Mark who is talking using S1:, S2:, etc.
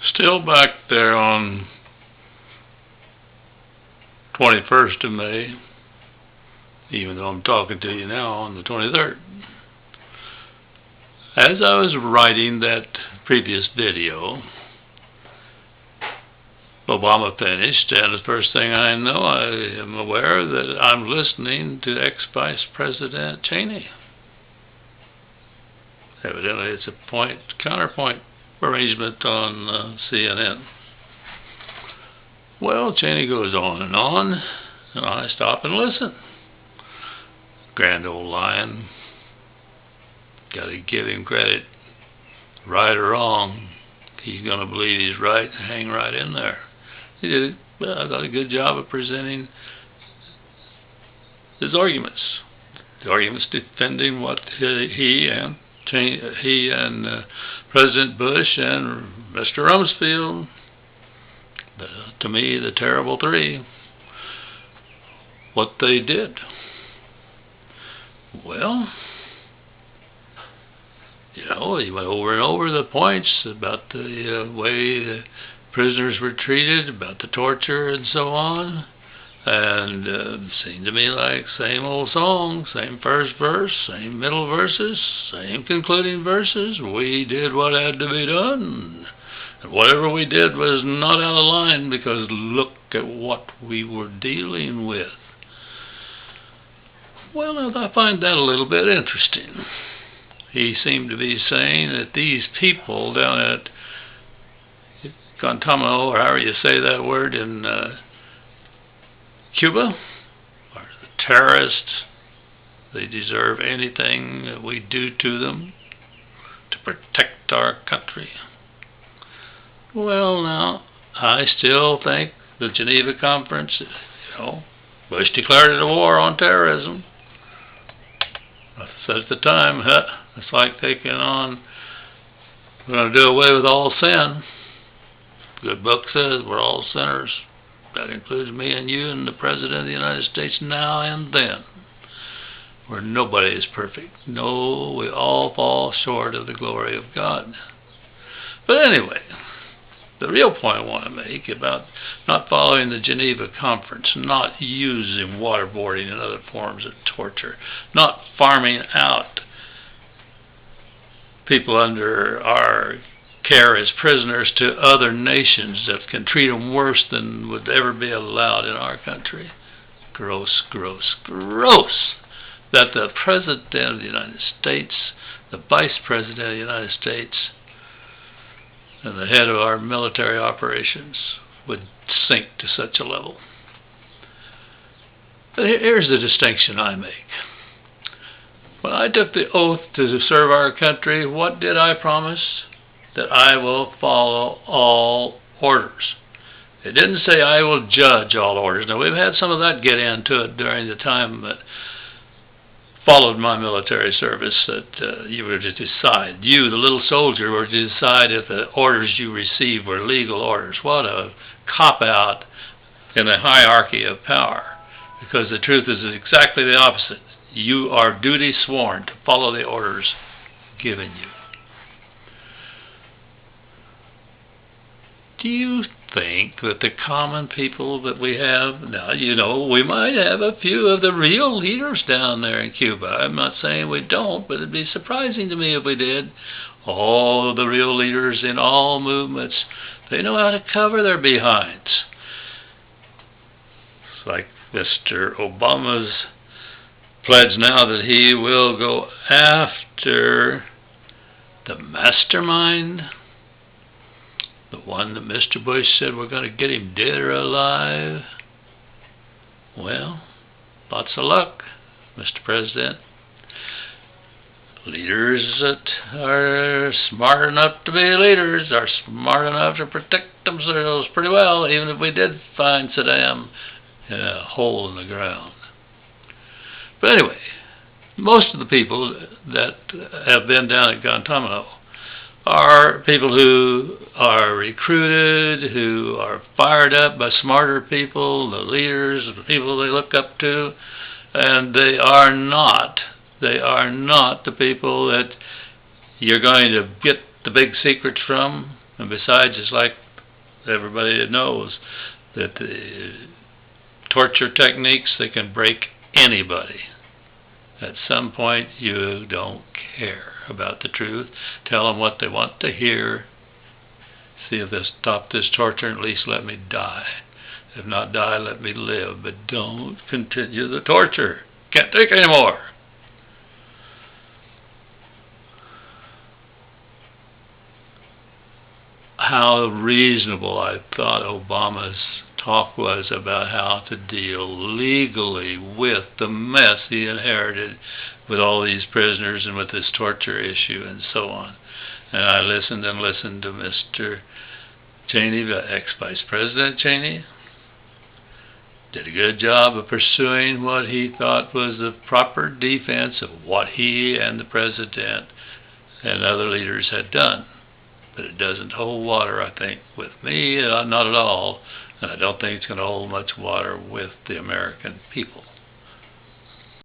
S1: Still back there on 21st of May, even though I'm talking to you now on the 23rd. As I was writing that previous video, Obama finished, and the first thing I know, I am aware that I'm listening to ex-Vice President Cheyney. Evidently, it's a counterpoint arrangement on CNN. Well, Cheyney goes on, and I stop and listen. Grand old lion. Got to give him credit. Right or wrong, he's going to believe he's right and hang right in there. He did a good job of presenting his arguments. The arguments defending what he and President Bush and Mr. Rumsfeld, to me, the terrible three, what they did. Well, he went over and over the points about the way the prisoners were treated, about the torture and so on. And seemed to me like same old song, same first verse, same middle verses, same concluding verses. We did what had to be done. And whatever we did was not out of line, because look at what we were dealing with. Well, I find that a little bit interesting. He seemed to be saying that these people down at Guantanamo, or however you say that word, in Cuba, are the terrorists. They deserve anything that we do to them to protect our country. Well, now, I still think the Geneva Conference, Bush declared it a war on terrorism. I said at the time, it's like taking on, we're going to do away with all sin. Good book says we're all sinners. That includes me and you and the President of the United States now and then. Where nobody is perfect. No, we all fall short of the glory of God. But anyway, the real point I want to make about not following the Geneva Conference, not using waterboarding and other forms of torture, not farming out people under our care as prisoners to other nations that can treat them worse than would ever be allowed in our country. Gross, gross, gross. That the President of the United States, the Vice President of the United States, and the head of our military operations would sink to such a level. But here's the distinction I make. When I took the oath to serve our country, what did I promise? That I will follow all orders. It didn't say I will judge all orders. Now, we've had some of that get into it during the time that followed my military service, that you were to decide, you, the little soldier, were to decide if the orders you received were legal orders. What a cop-out in the hierarchy of power. Because the truth is exactly the opposite. You are duty sworn to follow the orders given you. Do you think that the common people that we have now, we might have a few of the real leaders down there in Cuba. I'm not saying we don't, but it'd be surprising to me if we did. All of the real leaders in all movements, they know how to cover their behinds. It's like Mr. Obama's pledge now that he will go after the mastermind. The one that Mr. Bush said we're going to get him dead or alive. Well, lots of luck, Mr. President. Leaders that are smart enough to be leaders are smart enough to protect themselves pretty well, even if we did find Saddam in a hole in the ground. But anyway, most of the people that have been down at Guantanamo are people who are recruited, who are fired up by smarter people, the leaders, the people they look up to, and they are not the people that you're going to get the big secrets from. And besides, it's like everybody knows that the torture techniques, they can break anybody. At some point, you don't care about the truth. Tell them what they want to hear. See if they'll stop this torture and at least let me die. If not die, let me live. But don't continue the torture. Can't take any more. How reasonable I thought Obama's talk was about how to deal legally with the mess he inherited with all these prisoners and with this torture issue and so on. And I listened and listened to Mr. Cheyney, the ex-Vice President Cheyney. Did a good job of pursuing what he thought was the proper defense of what he and the President and other leaders had done. But it doesn't hold water, I think, with me, not at all. And I don't think it's going to hold much water with the American people.